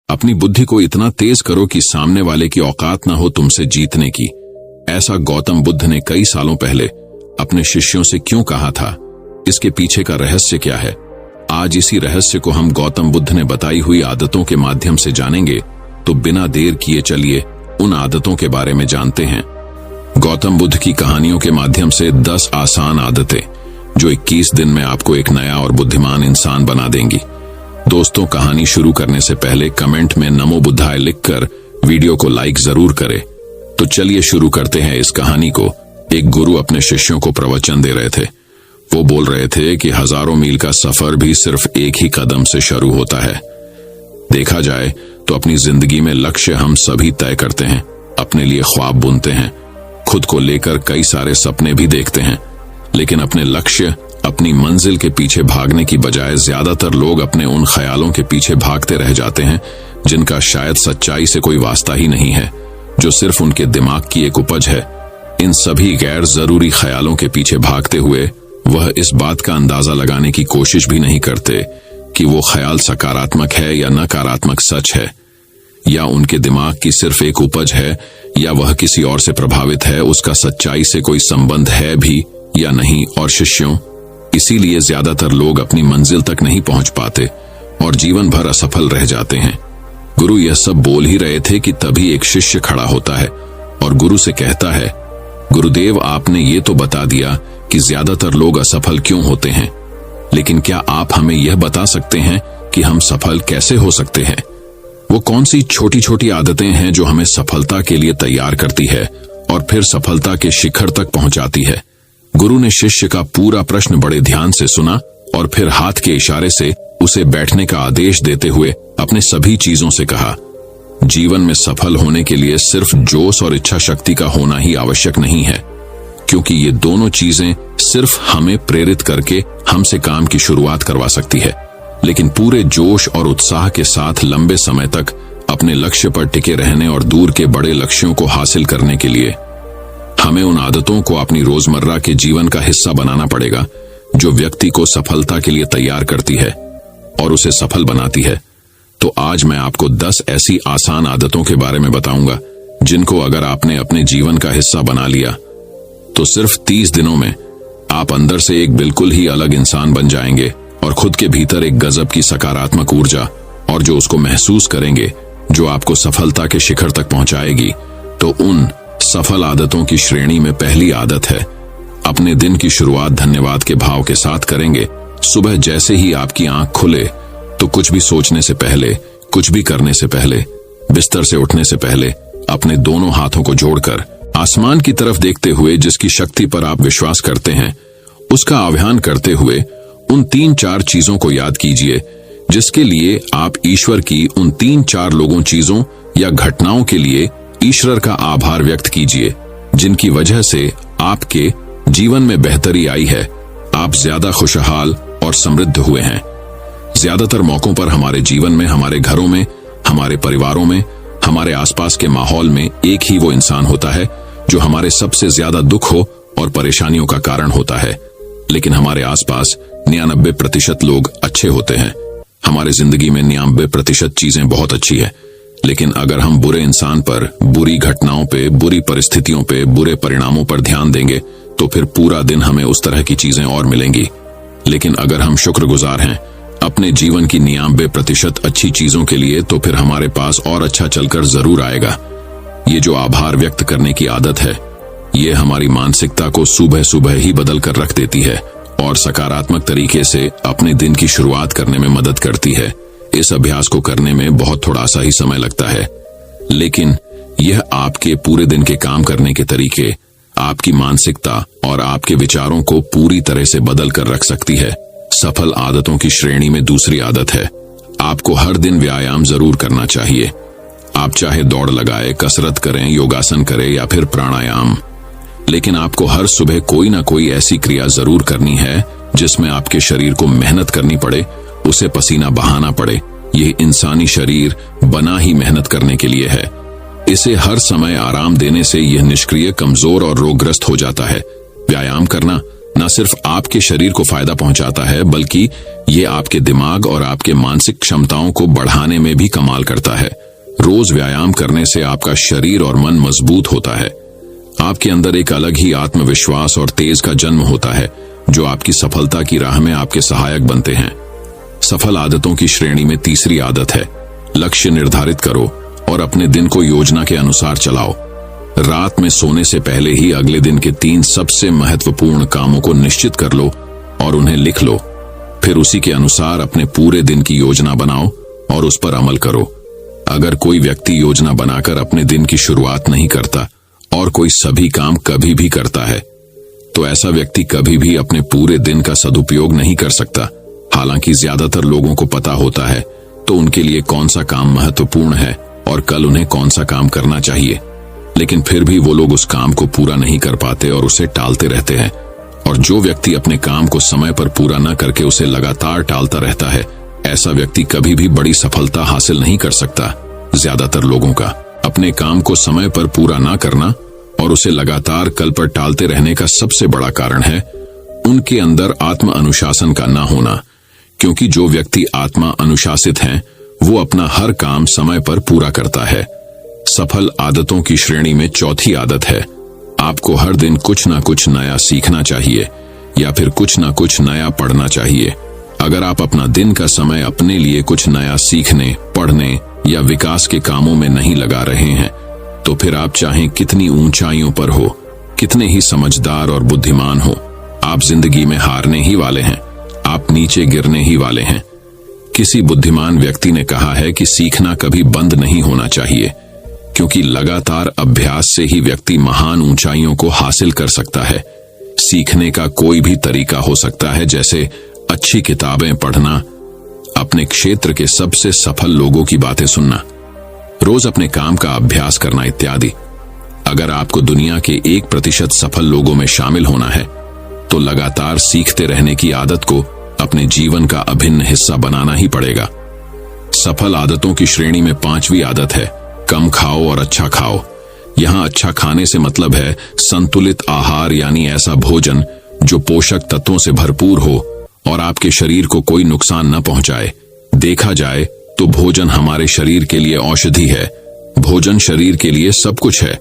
अपनी बुद्धि को इतना तेज करो कि सामने वाले की औकात ना हो तुमसे जीतने की। ऐसा गौतम बुद्ध ने कई सालों पहले अपने शिष्यों से क्यों कहा था? इसके पीछे का रहस्य क्या है? आज इसी रहस्य को हम गौतम बुद्ध ने बताई हुई आदतों के माध्यम से जानेंगे। तो बिना देर किए चलिए उन आदतों के बारे में जानते हैं। गौतम बुद्ध की कहानियों के माध्यम से 10 आसान आदतें जो 21 दिन में आपको एक नया और बुद्धिमान इंसान बना देंगी। दोस्तों, कहानी शुरू करने से पहले कमेंट में नमो बुद्धाय लिखकर वीडियो को लाइक जरूर करें। तो चलिए शुरू करते हैं इस कहानी को। एक गुरु अपने शिष्यों को प्रवचन दे रहे थे। वो बोल रहे थे कि हजारों मील का सफर भी सिर्फ एक ही कदम से शुरू होता है। देखा जाए तो अपनी जिंदगी में लक्ष्य हम सभी तय करते हैं, अपने लिए ख्वाब बुनते हैं, खुद को लेकर कई सारे सपने भी देखते हैं, लेकिन अपने लक्ष्य, अपनी मंजिल के पीछे भागने की बजाय ज्यादातर लोग अपने उन ख्यालों के पीछे भागते रह जाते हैं जिनका शायद सच्चाई से कोई वास्ता ही नहीं है, जो सिर्फ उनके दिमाग की एक उपज है। इन सभी गैर जरूरी ख्यालों के पीछे भागते हुए वह इस बात का अंदाजा लगाने की कोशिश भी नहीं करते कि वो ख्याल सकारात्मक है या नकारात्मक सच है, या उनके दिमाग की सिर्फ एक उपज है, या वह किसी और से प्रभावित है, उसका सच्चाई से कोई संबंध है भी या नहीं। और शिष्यों, इसीलिए ज्यादातर लोग अपनी मंजिल तक नहीं पहुंच पाते और जीवन भर असफल रह जाते हैं। गुरु यह सब बोल ही रहे थे कि तभी एक शिष्य खड़ा होता है और गुरु से कहता है, गुरुदेव, आपने ये तो बता दिया कि ज्यादातर लोग असफल क्यों होते हैं, लेकिन क्या आप हमें यह बता सकते हैं कि हम सफल कैसे हो सकते हैं? वो कौन सी छोटी छोटी आदतें हैं जो हमें सफलता के लिए तैयार करती है और फिर सफलता के शिखर तक पहुंचाती है? गुरु ने शिष्य का पूरा प्रश्न बड़े ध्यान से सुना और फिर हाथ के इशारे से उसे बैठने का आदेश देते हुए अपने सभी चीजों से कहा, जीवन में सफल होने के लिए सिर्फ जोश और इच्छा शक्ति का होना ही आवश्यक नहीं है, क्योंकि ये दोनों चीजें सिर्फ हमें प्रेरित करके हमसे काम की शुरुआत करवा सकती है, लेकिन पूरे जोश और उत्साह के साथ लंबे समय तक अपने लक्ष्य पर टिके रहने और दूर के बड़े लक्ष्यों को हासिल करने के लिए हमें उन आदतों को अपनी रोजमर्रा के जीवन का हिस्सा बनाना पड़ेगा जो व्यक्ति को सफलता के लिए तैयार करती है और उसे सफल बनाती है। तो आज मैं आपको 10 ऐसी आसान आदतों के बारे में बताऊंगा जिनको अगर आपने अपने जीवन का हिस्सा बना लिया तो सिर्फ 30 दिनों में आप अंदर से एक बिल्कुल ही अलग इंसान बन जाएंगे और खुद के भीतर एक गजब की सकारात्मक ऊर्जा और जो उसको महसूस करेंगे जो आपको सफलता के शिखर तक पहुंचाएगी। तो उन सफल आदतों की श्रेणी में पहली आदत है, अपने दिन की शुरुआत धन्यवाद के भाव के साथ करेंगे। सुबह जैसे ही आपकी आंख खुले तो कुछ भी सोचने से पहले, कुछ भी करने से पहले, बिस्तर से उठने से पहले अपने दोनों हाथों को जोड़कर आसमान की तरफ देखते हुए जिसकी शक्ति पर आप विश्वास करते हैं उसका आह्वान करते हुए उन 3-4 चीजों को याद कीजिए जिसके लिए आप ईश्वर की उन 3-4 लोगों, चीजों या घटनाओं के लिए ईश्वर का आभार व्यक्त कीजिए जिनकी वजह से आपके जीवन में बेहतरी आई है, आप ज्यादा खुशहाल और समृद्ध हुए हैं। ज्यादातर मौकों पर हमारे जीवन में, हमारे घरों में, हमारे परिवारों में, हमारे आसपास के माहौल में एक ही वो इंसान होता है जो हमारे सबसे ज्यादा दुख हो और परेशानियों का कारण होता है, लेकिन हमारे आसपास 99% लोग अच्छे होते हैं। हमारे जिंदगी में 99% चीजें बहुत अच्छी है, लेकिन अगर हम बुरे इंसान पर, बुरी घटनाओं पे, बुरी परिस्थितियों पे, बुरे परिणामों पर ध्यान देंगे तो फिर पूरा दिन हमें उस तरह की चीजें और मिलेंगी। लेकिन अगर हम शुक्रगुजार हैं अपने जीवन की 99% अच्छी चीजों के लिए तो फिर हमारे पास और अच्छा चलकर जरूर आएगा। ये जो आभार व्यक्त करने की आदत है, ये हमारी मानसिकता को सुबह सुबह ही बदल कर रख देती है और सकारात्मक तरीके से अपने दिन की शुरुआत करने में मदद करती है। इस अभ्यास को करने में बहुत थोड़ा सा ही समय लगता है, लेकिन यह आपके पूरे दिन के काम करने के तरीके, आपकी मानसिकता और आपके विचारों को पूरी तरह से बदल कर रख सकती है। सफल आदतों की श्रेणी में दूसरी आदत है, आपको हर दिन व्यायाम जरूर करना चाहिए। आप चाहे दौड़ लगाए, कसरत करें, योगासन करें या फिर प्राणायाम, लेकिन आपको हर सुबह कोई ना कोई ऐसी क्रिया जरूर करनी है जिसमें आपके शरीर को मेहनत करनी पड़े, उसे पसीना बहाना पड़े। यह इंसानी शरीर बना ही मेहनत करने के लिए है। इसे हर समय आराम देने से यह निष्क्रिय, कमजोर और रोगग्रस्त हो जाता है। व्यायाम करना न सिर्फ आपके शरीर को फायदा पहुंचाता है, बल्कि ये आपके दिमाग और आपके मानसिक क्षमताओं को बढ़ाने में भी कमाल करता है। रोज व्यायाम करने से आपका शरीर और मन मजबूत होता है। आपके अंदर एक अलग ही आत्मविश्वास और तेज का जन्म होता है, जो आपकी सफलता की राह में आपके सहायक बनते हैं। सफल आदतों की श्रेणी में तीसरी आदत है, लक्ष्य निर्धारित करो और अपने दिन को योजना के अनुसार चलाओ। रात में सोने से पहले ही अगले दिन के 3 सबसे महत्वपूर्ण कामों को निश्चित कर लो और उन्हें लिख लो। फिर उसी के अनुसार अपने पूरे दिन की योजना बनाओ और उस पर अमल करो। अगर कोई व्यक्ति योजना बनाकर अपने दिन की शुरुआत नहीं करता और कोई सभी काम कभी भी करता है, तो ऐसा व्यक्ति कभी भी अपने पूरे दिन का सदुपयोग नहीं कर सकता। हालांकि ज्यादातर लोगों को पता होता है तो उनके लिए कौन सा काम महत्वपूर्ण है और कल उन्हें कौन सा काम करना चाहिए, लेकिन फिर भी वो लोग उस काम को पूरा नहीं कर पाते और उसे टालते रहते हैं। और जो व्यक्ति अपने काम को समय पर पूरा न करके उसे लगातार टालता रहता है, ऐसा व्यक्ति कभी भी बड़ी सफलता हासिल नहीं कर सकता। ज्यादातर लोगों का अपने काम को समय पर पूरा ना करना और उसे लगातार कल पर टालते रहने का सबसे बड़ा कारण है उनके अंदर आत्म अनुशासन का ना होना। क्योंकि जो व्यक्ति आत्मा अनुशासित हैं, वो अपना हर काम समय पर पूरा करता है। सफल आदतों की श्रेणी में चौथी आदत है, आपको हर दिन कुछ ना कुछ नया सीखना चाहिए या फिर कुछ ना कुछ नया पढ़ना चाहिए। अगर आप अपना दिन का समय अपने लिए कुछ नया सीखने, पढ़ने या विकास के कामों में नहीं लगा रहे हैं, तो फिर आप चाहें कितनी ऊंचाइयों पर हो, कितने ही समझदार और बुद्धिमान हो, आप जिंदगी में हारने ही वाले हैं, आप नीचे गिरने ही वाले हैं। किसी बुद्धिमान व्यक्ति ने कहा है कि सीखना कभी बंद नहीं होना चाहिए, क्योंकि लगातार अभ्यास से ही व्यक्ति महान ऊंचाइयों को हासिल कर सकता है। सीखने का कोई भी तरीका हो सकता है, जैसे अच्छी किताबें पढ़ना, अपने क्षेत्र के सबसे सफल लोगों की बातें सुनना, रोज अपने काम का अभ्यास करना इत्यादि। अगर आपको दुनिया के 1% सफल लोगों में शामिल होना है, तो लगातार सीखते रहने की आदत को अपने जीवन का अभिन्न हिस्सा बनाना ही पड़ेगा। सफल आदतों की श्रेणी में 5वीं आदत है, कम खाओ और अच्छा खाओ। यहां अच्छा खाने से मतलब है संतुलित आहार, यानी ऐसा भोजन जो पोषक तत्वों से भरपूर हो और आपके शरीर को कोई नुकसान न पहुंचाए। देखा जाए तो भोजन हमारे शरीर के लिए औषधि है। भोजन शरीर के लिए सब कुछ है,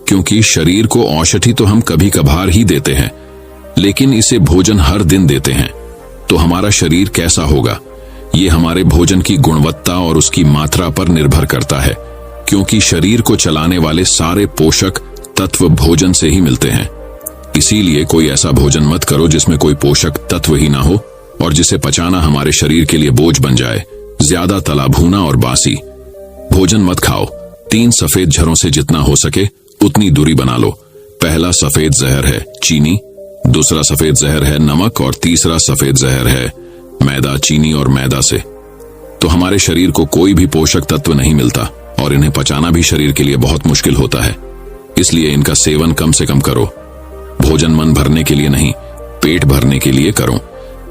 क्योंकि शरीर को औषधि तो हम कभी कभार ही देते हैं, लेकिन इसे भोजन हर दिन देते हैं। तो हमारा शरीर कैसा होगा, ये हमारे भोजन की गुणवत्ता और उसकी मात्रा पर निर्भर करता है, क्योंकि शरीर को चलाने वाले सारे पोषक तत्व भोजन से ही मिलते हैं। इसीलिए कोई ऐसा भोजन मत करो जिसमें कोई पोषक तत्व ही ना हो और जिसे पचाना हमारे शरीर के लिए बोझ बन जाए। ज्यादा तला भुना और बासी भोजन मत खाओ। 3 सफेद झरों से जितना हो सके उतनी दूरी बना लो। पहला सफेद जहर है चीनी, दूसरा सफेद जहर है नमक और तीसरा सफेद जहर है मैदा। चीनी और मैदा से तो हमारे शरीर को कोई भी पोषक तत्व नहीं मिलता और इन्हें पचाना भी शरीर के लिए बहुत मुश्किल होता है। इसलिए इनका सेवन कम से कम करो। भोजन मन भरने के लिए नहीं, पेट भरने के लिए करो।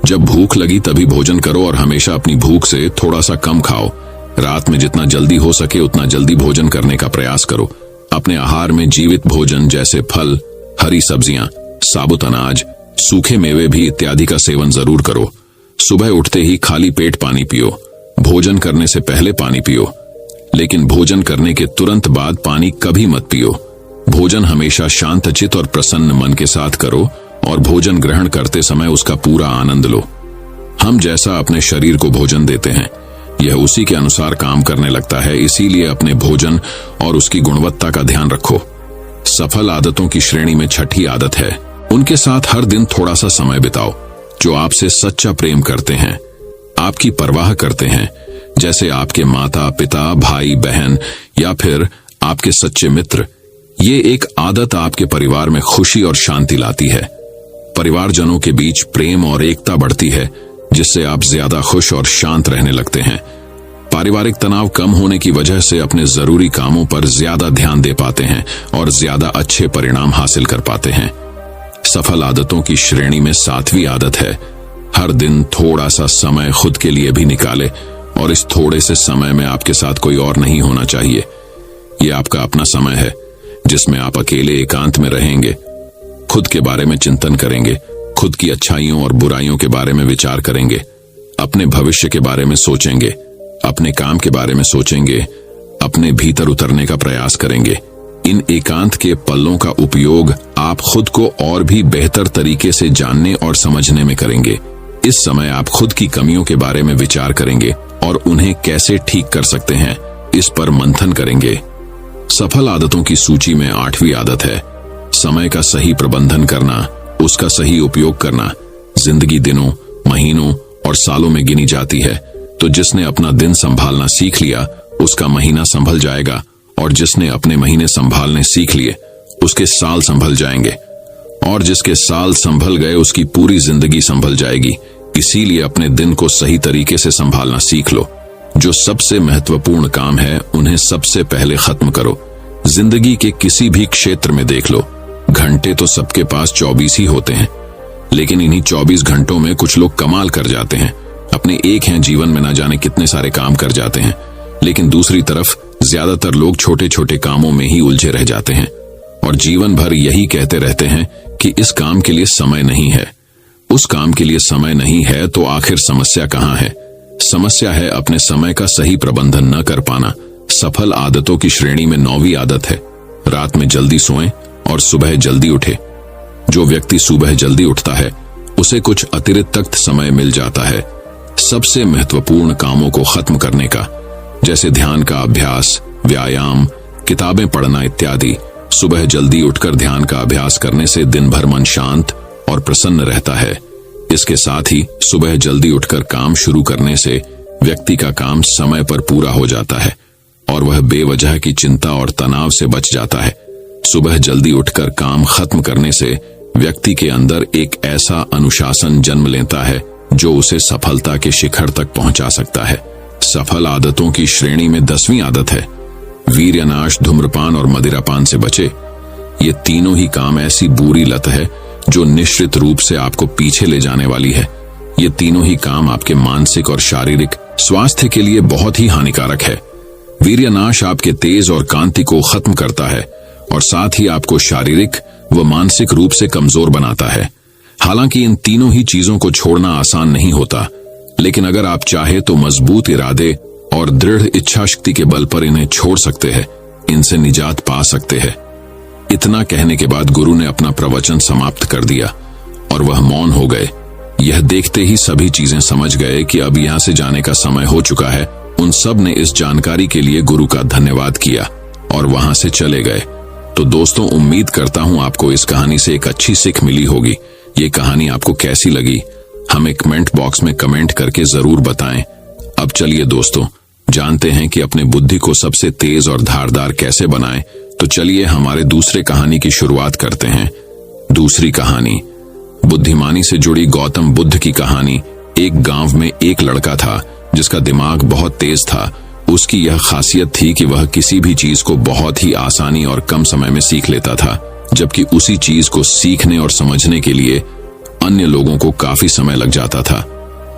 जब भूख लगी तभी भोजन करो और हमेशा अपनी भूख से थोड़ा सा कम खाओ। रात में जितना जल्दी हो सके उतना जल्दी भोजन करने का प्रयास करो। अपने आहार में जीवित भोजन जैसे फल, हरी सब्जियां, साबुत अनाज, सूखे मेवे भी इत्यादि का सेवन जरूर करो। सुबह उठते ही खाली पेट पानी पियो। भोजन करने से पहले पानी पियो, लेकिन भोजन करने के तुरंत बाद पानी कभी मत पियो। भोजन हमेशा शांतचित्त और प्रसन्न मन के साथ करो और भोजन ग्रहण करते समय उसका पूरा आनंद लो। हम जैसा अपने शरीर को भोजन देते हैं, यह उसी के अनुसार काम करने लगता है। इसीलिए अपने भोजन और उसकी गुणवत्ता का ध्यान रखो। सफल आदतों की श्रेणी में 6ठी आदत है, उनके साथ हर दिन थोड़ा सा समय बिताओ जो आपसे सच्चा प्रेम करते हैं, आपकी परवाह करते हैं, जैसे आपके माता पिता, भाई बहन या फिर आपके सच्चे मित्र। ये एक आदत आपके परिवार में खुशी और शांति लाती है। परिवारजनों के बीच प्रेम और एकता बढ़ती है, जिससे आप ज्यादा खुश और शांत रहने लगते हैं। पारिवारिक तनाव कम होने की वजह से अपने जरूरी कामों पर ज्यादा ध्यान दे पाते हैं और ज्यादा अच्छे परिणाम हासिल कर पाते हैं। सफल आदतों की श्रेणी में 7वीं आदत है, हर दिन थोड़ा सा समय खुद के लिए भी निकाले और इस थोड़े से समय में आपके साथ कोई और नहीं होना चाहिए। ये आपका अपना समय है, जिसमें आप अकेले एकांत में रहेंगे, खुद के बारे में चिंतन करेंगे, खुद की अच्छाइयों और बुराइयों के बारे में विचार करेंगे, अपने भविष्य के बारे में सोचेंगे, अपने काम के बारे में सोचेंगे, अपने भीतर उतरने का प्रयास करेंगे। इन एकांत के पलों का उपयोग आप खुद को और भी बेहतर तरीके से जानने और समझने में करेंगे। इस समय आप खुद की कमियों के बारे में विचार करेंगे और उन्हें कैसे ठीक कर सकते हैं, इस पर मंथन करेंगे। सफल आदतों की सूची में 8वीं आदत है समय का सही प्रबंधन करना, उसका सही उपयोग करना। जिंदगी दिनों, महीनों और सालों में गिनी जाती है, तो जिसने अपना दिन संभालना सीख लिया उसका महीना संभल जाएगा, और जिसने अपने महीने संभालने सीख लिए उसके साल संभल जाएंगे, और जिसके साल संभल गए उसकी पूरी जिंदगी संभल जाएगी। इसीलिए अपने दिन को सही तरीके से संभालना सीख लो। जो सबसे महत्वपूर्ण काम है उन्हें सबसे पहले खत्म करो। जिंदगी के किसी भी क्षेत्र में देख लो, घंटे तो सबके पास 24 ही होते हैं, लेकिन इन्हीं 24 घंटों में कुछ लोग कमाल कर जाते हैं। अपने एक हैं जीवन में न जाने कितने सारे काम कर जाते हैं, लेकिन दूसरी तरफ ज्यादातर लोग छोटे छोटे कामों में ही उलझे रह जाते हैं और जीवन भर यही कहते रहते हैं कि इस काम के लिए समय नहीं है, उस काम के लिए समय नहीं है। तो आखिर समस्या कहाँ है? समस्या है अपने समय का सही प्रबंधन न कर पाना। सफल आदतों की श्रेणी में 9वीं आदत है रात में जल्दी सोएं और सुबह जल्दी उठे। जो व्यक्ति सुबह जल्दी उठता है उसे कुछ अतिरिक्त समय मिल जाता है सबसे महत्वपूर्ण कामों को खत्म करने का, जैसे ध्यान का अभ्यास, व्यायाम, किताबें पढ़ना इत्यादि। सुबह जल्दी उठकर ध्यान का अभ्यास करने से दिन भर मन शांत और प्रसन्न रहता है। इसके साथ ही सुबह जल्दी उठकर काम शुरू करने से व्यक्ति का काम समय पर पूरा हो जाता है और वह बेवजह की चिंता और तनाव से बच जाता है। सुबह जल्दी उठकर काम खत्म करने से व्यक्ति के अंदर एक ऐसा अनुशासन जन्म लेता है जो उसे सफलता के शिखर तक पहुंचा सकता है। सफल आदतों की श्रेणी में 10वीं आदत है वीर्यनाश, धूम्रपान और मदिरापान से बचे। ये तीनों ही काम ऐसी बुरी लत है जो निश्चित रूप से आपको पीछे ले जाने वाली है। ये तीनों ही काम आपके मानसिक और शारीरिक स्वास्थ्य के लिए बहुत ही हानिकारक है। वीर्यनाश आपके तेज और कांति को खत्म करता है और साथ ही आपको शारीरिक व मानसिक रूप से कमजोर बनाता है। हालांकि इन तीनों ही चीजों को छोड़ना आसान नहीं होता, लेकिन अगर आप चाहे तो मजबूत इरादे और दृढ़ इच्छा शक्ति के बल पर इन्हें छोड़ सकते हैं, इनसे निजात पा सकते हैं। इतना कहने के बाद गुरु ने अपना प्रवचन समाप्त कर दिया और वह मौन हो गए। यह देखते ही सभी चीजें समझ गए कि अब यहां से जाने का समय हो चुका है। उन सब ने इस जानकारी के लिए गुरु का धन्यवाद किया और वहां से चले गए। तो दोस्तों, उम्मीद करता हूं आपको इस कहानी से एक अच्छी सीख मिली होगी। ये कहानी आपको कैसी लगी हमें कमेंट बॉक्स में कमेंट करके जरूर बताएं। अब चलिए दोस्तों, जानते हैं कि अपने बुद्धि को सबसे तेज और धारदार कैसे बनाएं। तो चलिए हमारे दूसरे कहानी की शुरुआत करते हैं। दूसरी कहानी बुद्धिमानी से जुड़ी गौतम बुद्ध की कहानी। एक गांव में एक लड़का था जिसका दिमाग बहुत तेज था। उसकी यह खासियत थी कि वह किसी भी चीज को बहुत ही आसानी और कम समय में सीख लेता था, जबकि उसी चीज को सीखने और समझने के लिए अन्य लोगों को काफी समय लग जाता था।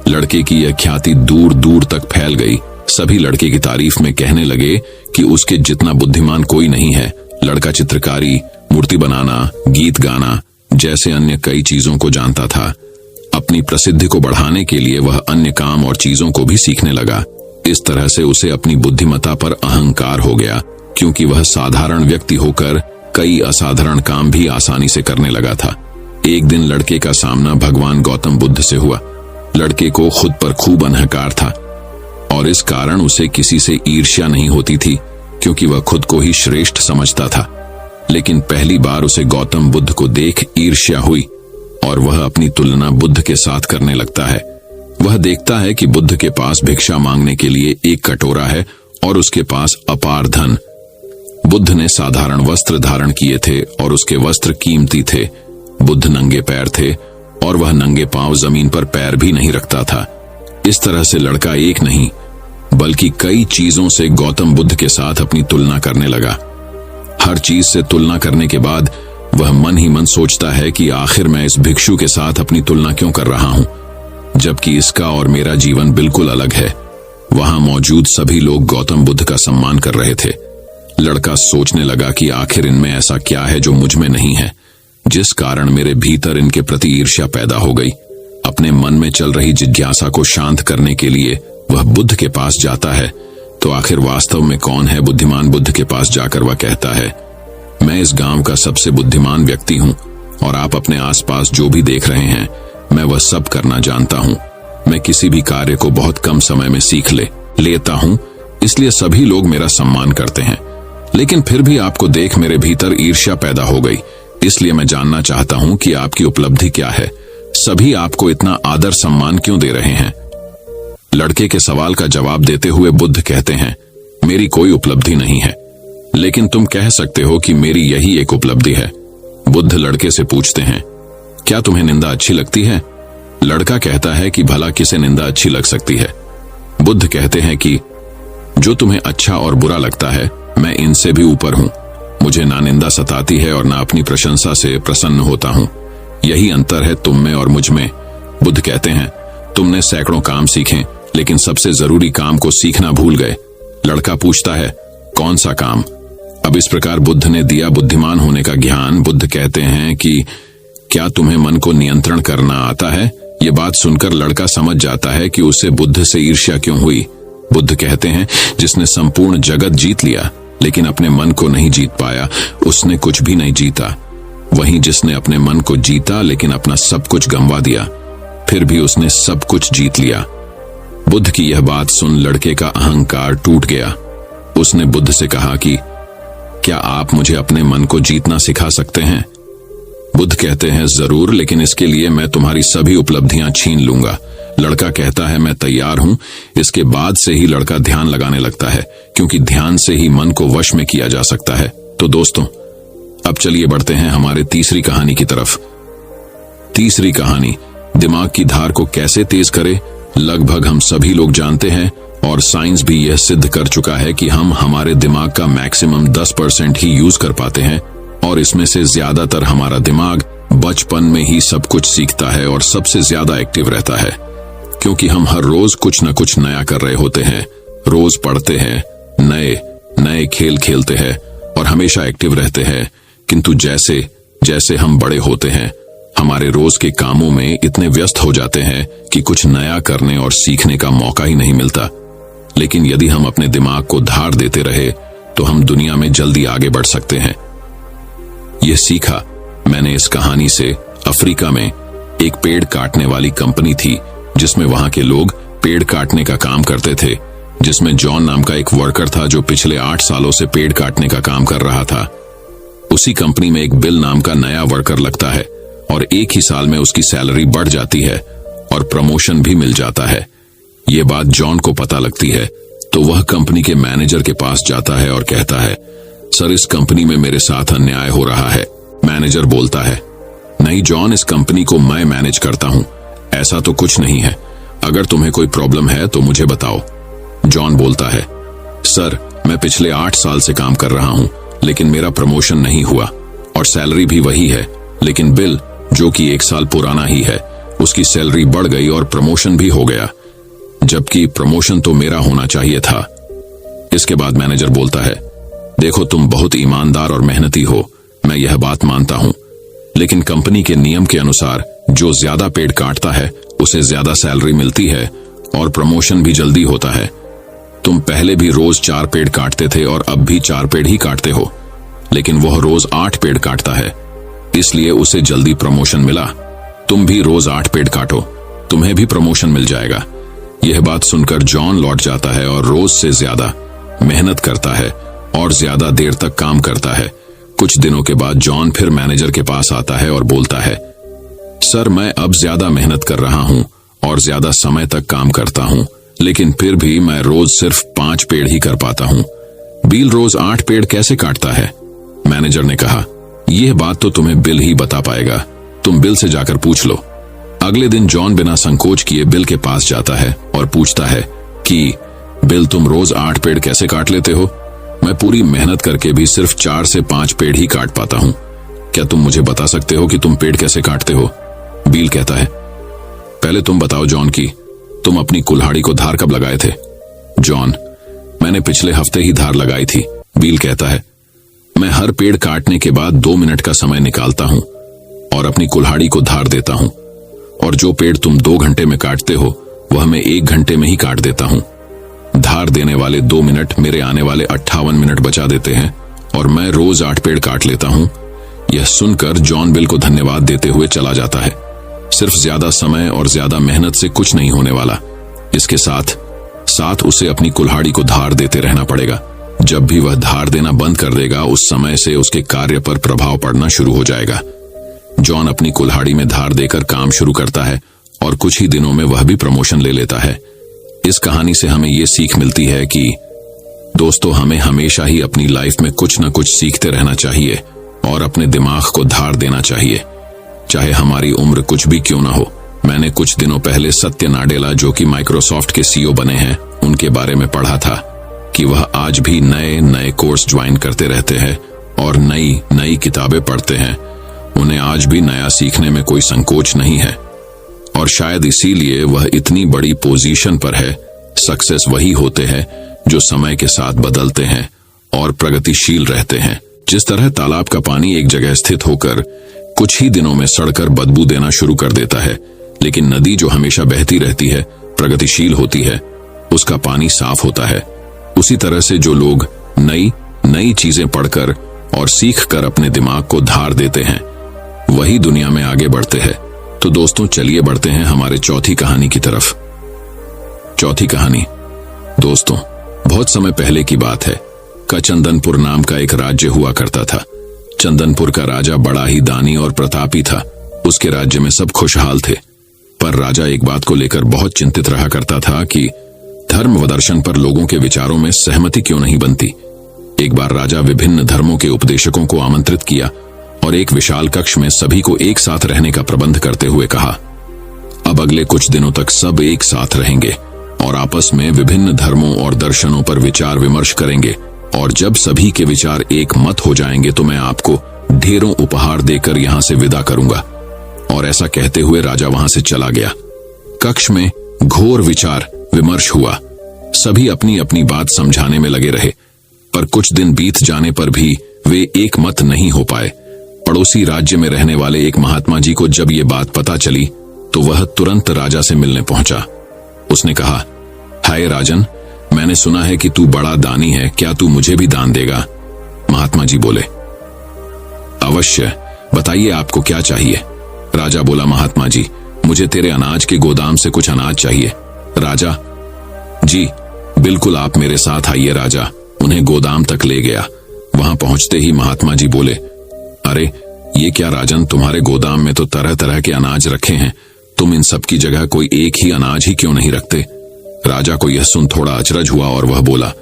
लड़के की यह ख्याति दूर दूर तक फैल गई। सभी लड़के की तारीफ में कहने लगे कि उसके जितना बुद्धिमान कोई नहीं है। लड़का चित्रकारी, मूर्ति बनाना, गीत गाना जैसे अन्य कई चीजों को जानता था। अपनी प्रसिद्धि को बढ़ाने के लिए वह अन्य काम और चीजों को भी सीखने लगा। इस तरह से उसे अपनी बुद्धिमत्ता पर अहंकार हो गया, क्योंकि वह साधारण व्यक्ति होकर कई असाधारण काम भी आसानी से करने लगा था। एक दिन लड़के का सामना भगवान गौतम बुद्ध से हुआ। लड़के को खुद पर खूब अहंकार था और इस कारण उसे किसी से ईर्ष्या नहीं होती थी, क्योंकि वह खुद को ही श्रेष्ठ समझता था। लेकिन पहली बार उसे गौतम बुद्ध को देख ईर्ष्या हुई और वह अपनी तुलना बुद्ध के साथ करने लगता है। वह देखता है कि बुद्ध के पास भिक्षा मांगने के लिए एक कटोरा है और उसके पास अपार धन। बुद्ध ने साधारण वस्त्र धारण किए थे और उसके वस्त्र कीमती थे। बुद्ध नंगे पैर थे और वह नंगे पांव जमीन पर पैर भी नहीं रखता था। इस तरह से लड़का एक नहीं बल्कि कई चीजों से गौतम बुद्ध के साथ अपनी तुलना करने लगा। हर चीज से तुलना करने के बाद वह मन ही मन सोचता है कि आखिर मैं इस भिक्षु के साथ अपनी तुलना क्यों कर रहा हूं, जबकि इसका और मेरा जीवन बिल्कुल अलग है। वहां मौजूद सभी लोग गौतम बुद्ध का सम्मान कर रहे थे। लड़का सोचने लगा कि आखिर इनमें ऐसा क्या है जो मुझ में नहीं है। जिस कारण मेरे भीतर इनके प्रति ईर्ष्या पैदा हो गई। अपने मन में चल रही जिज्ञासा को शांत करने के लिए वह बुद्ध के पास जाता है, तो आखिर वास्तव में कौन है बुद्धिमान? बुद्ध के पास जाकर वह कहता है, मैं इस गांव का सबसे बुद्धिमान व्यक्ति हूं और आप अपने आसपास जो भी देख रहे हैं मैं वह सब करना जानता हूं। मैं किसी भी कार्य को बहुत कम समय में सीख लेता हूं, इसलिए सभी लोग मेरा सम्मान करते हैं। लेकिन फिर भी आपको देख मेरे भीतर ईर्ष्या पैदा हो गई, इसलिए मैं जानना चाहता हूं कि आपकी उपलब्धि क्या है। सभी आपको इतना आदर सम्मान क्यों दे रहे हैं? लड़के के सवाल का जवाब देते हुए बुद्ध कहते हैं, मेरी कोई उपलब्धि नहीं है, लेकिन तुम कह सकते हो कि मेरी यही एक उपलब्धि है। बुद्ध लड़के से पूछते हैं, क्या तुम्हें निंदा अच्छी लगती है? लड़का कहता है कि भला किसे निंदा अच्छी लग सकती है? बुद्ध कहते हैं कि जो तुम्हें अच्छा और बुरा लगता है मैं इनसे भी ऊपर हूं। मुझे ना निंदा सताती है और ना अपनी प्रशंसा से प्रसन्न होता हूं। यही अंतर है तुम में और मुझ में। बुद्ध कहते हैं, तुमने सैकड़ों काम सीखे लेकिन सबसे जरूरी काम को सीखना भूल गए। लड़का पूछता है, कौन सा काम? अब इस प्रकार बुद्ध ने दिया बुद्धिमान होने का ज्ञान। बुद्ध कहते हैं कि क्या तुम्हें मन को नियंत्रण करना आता है? ये बात सुनकर लड़का समझ जाता है कि उसे बुद्ध से ईर्ष्या क्यों हुई। बुद्ध कहते हैं, जिसने संपूर्ण जगत जीत लिया लेकिन अपने मन को नहीं जीत पाया, उसने कुछ भी नहीं जीता। वहीं जिसने अपने मन को जीता लेकिन अपना सब कुछ गंवा दिया, फिर भी उसने सब कुछ जीत लिया। बुद्ध की यह बात सुन लड़के का अहंकार टूट गया। उसने बुद्ध से कहा कि क्या आप मुझे अपने मन को जीतना सिखा सकते हैं? बुद्ध कहते हैं, जरूर, लेकिन इसके लिए मैं तुम्हारी सभी उपलब्धियां छीन लूंगा। लड़का कहता है, मैं तैयार हूं। इसके बाद से ही लड़का ध्यान लगाने लगता है, क्योंकि ध्यान से ही मन को वश में किया जा सकता है। तो दोस्तों, अब चलिए बढ़ते हैं हमारे तीसरी कहानी की तरफ। तीसरी कहानी, दिमाग की धार को कैसे तेज करे। लगभग हम सभी लोग जानते हैं और साइंस भी यह सिद्ध कर चुका है कि हम हमारे दिमाग का मैक्सिमम 10% ही यूज कर पाते हैं और इसमें से ज्यादातर हमारा दिमाग बचपन में ही सब कुछ सीखता है और सबसे ज्यादा एक्टिव रहता है, क्योंकि हम हर रोज कुछ न कुछ नया कर रहे होते हैं। रोज पढ़ते हैं, नए नए खेल खेलते हैं और हमेशा एक्टिव रहते हैं। किंतु जैसे जैसे हम बड़े होते हैं, हमारे रोज के कामों में इतने व्यस्त हो जाते हैं कि कुछ नया करने और सीखने का मौका ही नहीं मिलता। लेकिन यदि हम अपने दिमाग को धार देते रहे तो हम दुनिया में जल्दी आगे बढ़ सकते हैं। यह सीखा मैंने इस कहानी से। अफ्रीका में एक पेड़ काटने वाली कंपनी थी, जिसमें वहां के लोग पेड़ काटने का काम करते थे, जिसमें जॉन नाम का एक वर्कर था जो पिछले 8 सालों से पेड़ काटने का काम कर रहा था। उसी कंपनी में एक बिल नाम का नया वर्कर लगता है और एक ही साल में उसकी सैलरी बढ़ जाती है और प्रमोशन भी मिल जाता है। ये बात जॉन को पता लगती है तो वह कंपनी के मैनेजर के पास जाता है और कहता है, सर, इस कंपनी में मेरे साथ अन्याय हो रहा है। मैनेजर बोलता है, नहीं जॉन, इस कंपनी को मैं मैनेज करता हूं, ऐसा तो कुछ नहीं है। अगर तुम्हें कोई प्रॉब्लम है तो मुझे बताओ। जॉन बोलता है, सर, मैं पिछले 8 साल से काम कर रहा हूं लेकिन मेरा प्रमोशन नहीं हुआ और सैलरी भी वही है, लेकिन बिल जो कि 1 साल पुराना ही है, उसकी सैलरी बढ़ गई और प्रमोशन भी हो गया, जबकि प्रमोशन तो मेरा होना चाहिए था। इसके बाद मैनेजर बोलता है, देखो, तुम बहुत ईमानदार और मेहनती हो, मैं यह बात मानता हूं, लेकिन कंपनी के नियम के अनुसार जो ज्यादा पेड़ काटता है उसे ज्यादा सैलरी मिलती है और प्रमोशन भी जल्दी होता है। तुम पहले भी रोज 4 पेड़ काटते थे और अब भी 4 पेड़ ही काटते हो, लेकिन वह रोज 8 पेड़ काटता है, इसलिए उसे जल्दी प्रमोशन मिला। तुम भी रोज 8 पेड़ काटो, तुम्हें भी प्रमोशन मिल जाएगा। यह बात सुनकर जॉन लौट जाता है और रोज से ज्यादा मेहनत करता है और ज्यादा देर तक काम करता है। कुछ दिनों के बाद जॉन फिर मैनेजर के पास आता है और बोलता है, सर, मैं अब ज्यादा मेहनत कर रहा हूं और ज्यादा समय तक काम करता हूं, लेकिन फिर भी मैं रोज सिर्फ 5 पेड़ ही कर पाता हूं। बिल रोज 8 पेड़ कैसे काटता है? मैनेजर ने कहा, यह बात तो तुम्हें बिल ही बता पाएगा, तुम बिल से जाकर पूछ लो। अगले दिन जॉन बिना संकोच किए बिल के पास जाता है और पूछता है कि बिल, तुम रोज 8 पेड़ कैसे काट लेते हो? मैं पूरी मेहनत करके भी सिर्फ 4 से 5 पेड़ ही काट पाता हूं। क्या तुम मुझे बता सकते हो कि तुम पेड़ कैसे काटते हो? बिल कहता है, पहले तुम बताओ जॉन की तुम अपनी कुल्हाड़ी को धार कब लगाए थे? जॉन, मैंने पिछले हफ्ते ही धार लगाई थी। बिल कहता है, मैं हर पेड़ काटने के बाद 2 मिनट का समय निकालता हूं। और अपनी कुल्हाड़ी को धार देता हूँ, और जो पेड़ तुम 2 घंटे में काटते हो वह मैं 1 घंटे में ही काट देता हूँ। धार देने वाले 2 मिनट मेरे आने वाले 58 मिनट बचा देते हैं, और मैं रोज 8 पेड़ काट लेता हूँ। यह सुनकर जॉन बिल को धन्यवाद देते हुए चला जाता है। सिर्फ ज्यादा समय और ज्यादा मेहनत से कुछ नहीं होने वाला, इसके साथ साथ उसे अपनी कुल्हाड़ी को धार देते रहना पड़ेगा। जब भी वह धार देना बंद कर देगा, उस समय से उसके कार्य पर प्रभाव पड़ना शुरू हो जाएगा। जॉन अपनी कुल्हाड़ी में धार देकर काम शुरू करता है और कुछ ही दिनों में वह भी प्रमोशन ले लेता है। इस कहानी से हमें यह सीख मिलती है कि दोस्तों, हमें हमेशा ही अपनी लाइफ में कुछ न कुछ सीखते रहना चाहिए और अपने दिमाग को धार देना चाहिए, चाहे हमारी उम्र कुछ भी क्यों ना हो। मैंने कुछ दिनों पहले सत्य नाडेला, जो कि माइक्रोसॉफ्ट के सीईओ बने हैं, उनके बारे में पढ़ा था कि वह आज भी नए नए कोर्स ज्वाइन करते रहते हैं और नई नई किताबें पढ़ते हैं। उन्हें आज भी नया सीखने में कोई संकोच नहीं है, और शायद इसीलिए वह इतनी बड़ी पोजीशन पर है। सक्सेस वही होते हैं जो समय के साथ बदलते हैं और प्रगतिशील रहते हैं। जिस तरह तालाब का पानी एक जगह स्थित होकर कुछ ही दिनों में सड़कर बदबू देना शुरू कर देता है, लेकिन नदी जो हमेशा बहती रहती है, प्रगतिशील होती है, उसका पानी साफ होता है। उसी तरह से जो लोग नई नई चीजें पढ़कर और सीखकर अपने दिमाग को धार देते हैं, वही दुनिया में आगे बढ़ते हैं। तो दोस्तों, चलिए बढ़ते हैं हमारे चौथी कहानी की तरफ। चौथी कहानी, दोस्तों, बहुत समय पहले की बात है का चंदनपुर नाम का एक राज्य हुआ करता था। चंदनपुर का राजा बड़ा ही दानी और प्रतापी था। उसके राज्य में सब खुशहाल थे, पर राजा एक बात को लेकर बहुत चिंतित रहा करता था कि धर्म व दर्शन पर लोगों के विचारों में सहमति क्यों नहीं बनती। एक बार राजा विभिन्न धर्मों के उपदेशकों को आमंत्रित किया और एक विशाल कक्ष में सभी को एक साथ रहने का प्रबंध करते हुए कहा, अब अगले कुछ दिनों तक सब एक साथ रहेंगे और आपस में विभिन्न धर्मों और दर्शनों पर विचार विमर्श करेंगे, और जब सभी के विचार एक मत हो जाएंगे तो मैं आपको ढेरों उपहार देकर यहां से विदा करूंगा। और ऐसा कहते हुए राजा वहां से चला गया। कक्ष में घोर विचार विमर्श हुआ। सभी अपनी अपनी बात समझाने में लगे रहे, पर कुछ दिन बीत जाने पर भी वे एक मत नहीं हो पाए। पड़ोसी राज्य में रहने वाले एक महात्मा जी को जब ये बात पता चली तो वह तुरंत राजा से मिलने पहुंचा। उसने कहा, हाय राजन, मैंने सुना है कि तू बड़ा दानी है, क्या तू मुझे भी दान देगा? महात्मा जी बोले, अवश्य, बताइए आपको क्या चाहिए? राजा बोला, महात्मा जी, मुझे तेरे अनाज के गोदाम से कुछ अनाज चाहिए। राजा जी, बिल्कुल, आप मेरे साथ आइए। राजा उन्हें गोदाम तक ले गया। वहां पहुंचते ही महात्मा जी बोले, अरे ये क्या राजन, तुम्हारे गोदाम में तो तरह तरह के अनाज रखे हैं, तुम इन सब की जगह कोई एक ही अनाज ही क्यों नहीं रखते? राजा को यह सुन थोड़ा अचरज हुआ और वह बोला,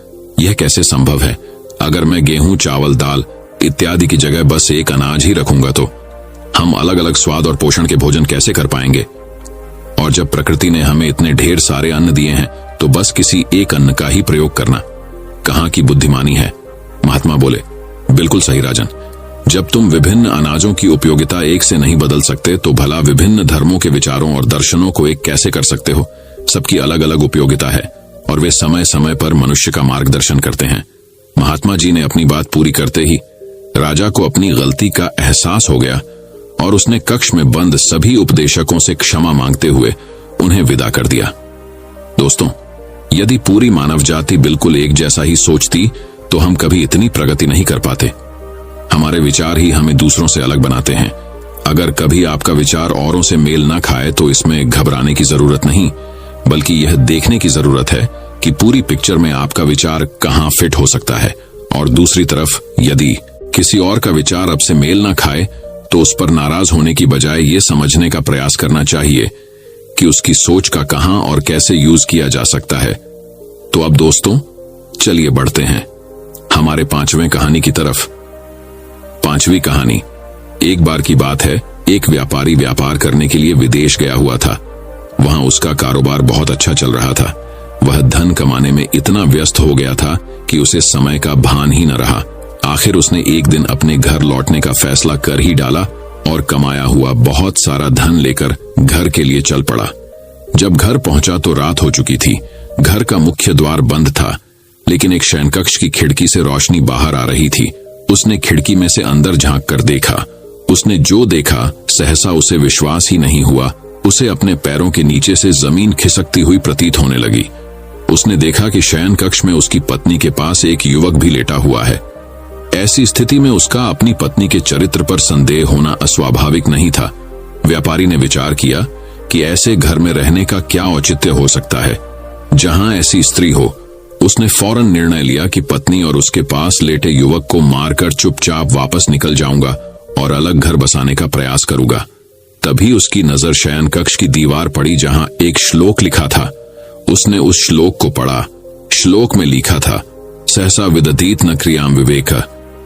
यह कैसे संभव है? अगर मैं गेहूं, चावल, दाल इत्यादि की जगह बस एक अनाज ही रखूंगा तो हम अलग अलग स्वाद और पोषण के भोजन कैसे कर पाएंगे? और जब प्रकृति ने हमें इतने ढेर सारे अन्न दिए हैं तो बस किसी एक अन्न का ही प्रयोग करना कहां की बुद्धिमानी है? महात्मा बोले, बिल्कुल सही राजन, जब तुम विभिन्न अनाजों की उपयोगिता एक से नहीं बदल सकते तो भला विभिन्न धर्मों के विचारों और दर्शनों को एक कैसे कर सकते हो? सबकी अलग अलग उपयोगिता है और वे समय समय पर मनुष्य का मार्गदर्शन करते हैं। महात्मा जी ने अपनी बात पूरी करते ही राजा को अपनी गलती का एहसास हो गया और उसने कक्ष में बंद सभी उपदेशकों से क्षमा मांगते हुए उन्हें विदा कर दिया। दोस्तों, यदि पूरी मानव जाति बिल्कुल एक जैसा ही सोचती तो हम कभी इतनी प्रगति नहीं कर पाते। हमारे विचार ही हमें दूसरों से अलग बनाते हैं। अगर कभी आपका विचार औरों से मेल ना खाए तो इसमें घबराने की जरूरत नहीं, बल्कि यह देखने की जरूरत है कि पूरी पिक्चर में आपका विचार कहां फिट हो सकता है। और दूसरी तरफ यदि किसी और का विचार आपसे मेल ना खाए तो उस पर नाराज होने की बजाय ये समझने का प्रयास करना चाहिए कि उसकी सोच का कहां और कैसे यूज किया जा सकता है। तो अब दोस्तों, चलिए बढ़ते हैं हमारे 5वें कहानी की तरफ। 5वीं कहानी, एक बार की बात है, एक व्यापारी व्यापार करने के लिए विदेश गया हुआ था। वहां उसका कारोबार बहुत अच्छा चल रहा था। वह धन कमाने में इतना व्यस्त हो गया था कि उसे समय का भान ही न रहा। आखिर उसने एक दिन अपने घर लौटने का फैसला कर ही डाला और कमाया हुआ बहुत सारा धन लेकर घर के लिए चल पड़ा। जब घर पहुंचा तो रात हो चुकी थी। घर का मुख्य द्वार बंद था, लेकिन एक शयनकक्ष की खिड़की से रोशनी बाहर आ रही थी। उसने खिड़की में से अंदर झांक कर देखा। उसने जो देखा सहसा उसे विश्वास ही नहीं हुआ। उसे अपने पैरों के नीचे से जमीन खिसकती हुई प्रतीत होने लगी। उसने देखा कि शयन कक्ष में उसकी पत्नी के पास एक युवक भी लेटा हुआ है। ऐसी स्थिति में उसका अपनी पत्नी के चरित्र पर संदेह होना अस्वाभाविक नहीं था। व्यापारी ने विचार किया कि ऐसे घर में रहने का क्या औचित्य हो सकता है जहां ऐसी स्त्री हो। उसने फौरन निर्णय लिया कि पत्नी और उसके पास लेटे युवक को मारकर चुपचाप वापस निकल जाऊंगा और अलग घर बसाने का प्रयास करूंगा। तभी उसकी नजर शयन कक्ष की दीवार पड़ी जहां एक श्लोक लिखा था। उसने उस श्लोक को पढ़ा। श्लोक में लिखा था, सहसा विदधीत न क्रियाम विवेक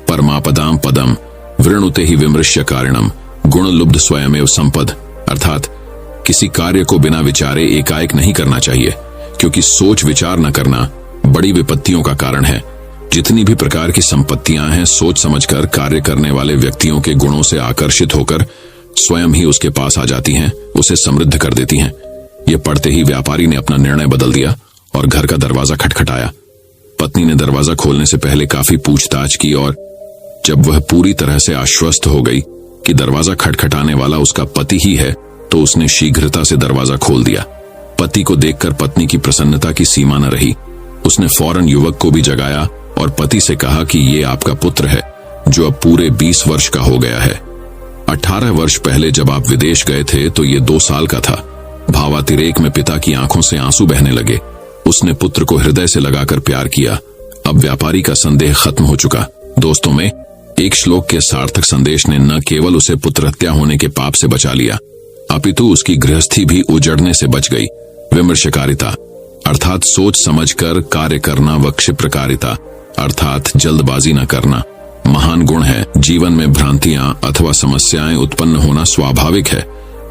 परमापदाम पदम वृणुते ही विमृश्य कारणम गुण लुब्ध स्वयमेव संपद। अर्थात किसी कार्य को बिना विचारे एकाएक नहीं करना चाहिए, क्योंकि सोच विचार न करना बड़ी विपत्तियों का कारण है। जितनी भी प्रकार की संपत्तियां हैं, सोच समझकर कार्य करने वाले व्यक्तियों के गुणों से आकर्षित होकर स्वयं ही उसके पास आ जाती हैं, उसे समृद्ध कर देती हैं। ये पढ़ते ही व्यापारी ने अपना निर्णय बदल दिया और घर का दरवाजा खटखटाया। पत्नी ने दरवाजा खोलने से पहले काफी पूछताछ की और जब वह पूरी तरह से आश्वस्त हो गई कि दरवाजा खटखटाने वाला उसका पति ही है, तो उसने शीघ्रता से दरवाजा खोल दिया। पति को देखकर पत्नी की प्रसन्नता की सीमा न रही। उसने फौरन युवक को भी जगाया और पति से कहा कि ये आपका पुत्र है, जो अब पूरे 20 वर्ष का हो गया है। 18 वर्ष पहले जब आप विदेश गए थे तो ये 2 साल का था। भावातिरेक में पिता की आंखों से आंसू बहने लगे। उसने पुत्र को हृदय से लगाकर प्यार किया। अब व्यापारी का संदेह खत्म हो चुका। दोस्तों में एक श्लोक के सार्थक संदेश ने न केवल उसे पुत्र हत्या होने के पाप से बचा लिया, अपितु उसकी गृहस्थी भी उजड़ने से बच गई। विमर्शकारिता अर्थात सोच समझकर कार्य करना व क्षिप्रकारिता अर्थात जल्दबाजी न करना महान गुण है। जीवन में भ्रांतियां अथवा समस्याएं उत्पन्न होना स्वाभाविक है।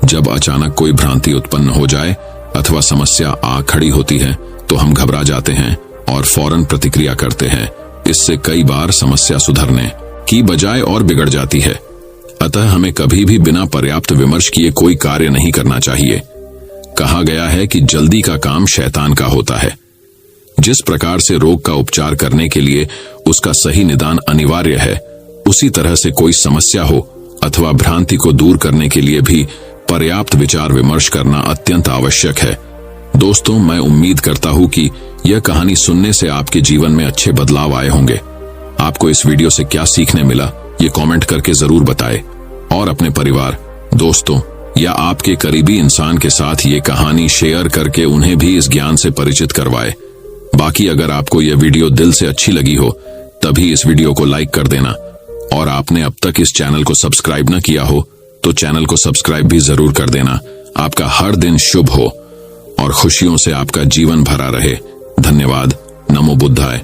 जब अचानक कोई भ्रांति उत्पन्न हो जाए अथवा समस्या आ खड़ी होती है तो हम घबरा जाते हैं और फौरन प्रतिक्रिया करते हैं। इससे कई बार समस्या सुधरने की बजाय और बिगड़ जाती है। अतः हमें कभी भी बिना पर्याप्त विमर्श किए कोई कार्य नहीं करना चाहिए। कहा गया है कि जल्दी का काम शैतान का होता है। जिस प्रकार से रोग का उपचार करने के लिए उसका सही निदान अनिवार्य है, उसी तरह से कोई समस्या हो अथवा भ्रांति को दूर करने के लिए भी पर्याप्त विचार विमर्श करना अत्यंत आवश्यक है। दोस्तों, मैं उम्मीद करता हूं कि यह कहानी सुनने से आपके जीवन में अच्छे बदलाव आए होंगे। आपको इस वीडियो से क्या सीखने मिला, ये कमेंट करके जरूर बताएं और अपने परिवार, दोस्तों या आपके करीबी इंसान के साथ ये कहानी शेयर करके उन्हें भी इस ज्ञान से परिचित करवाएं। बाकी अगर आपको यह वीडियो दिल से अच्छी लगी हो तभी इस वीडियो को लाइक कर देना और आपने अब तक इस चैनल को सब्सक्राइब न किया हो तो चैनल को सब्सक्राइब भी जरूर कर देना। आपका हर दिन शुभ हो और खुशियों से आपका जीवन भरा रहे। धन्यवाद। नमो बुद्धाय।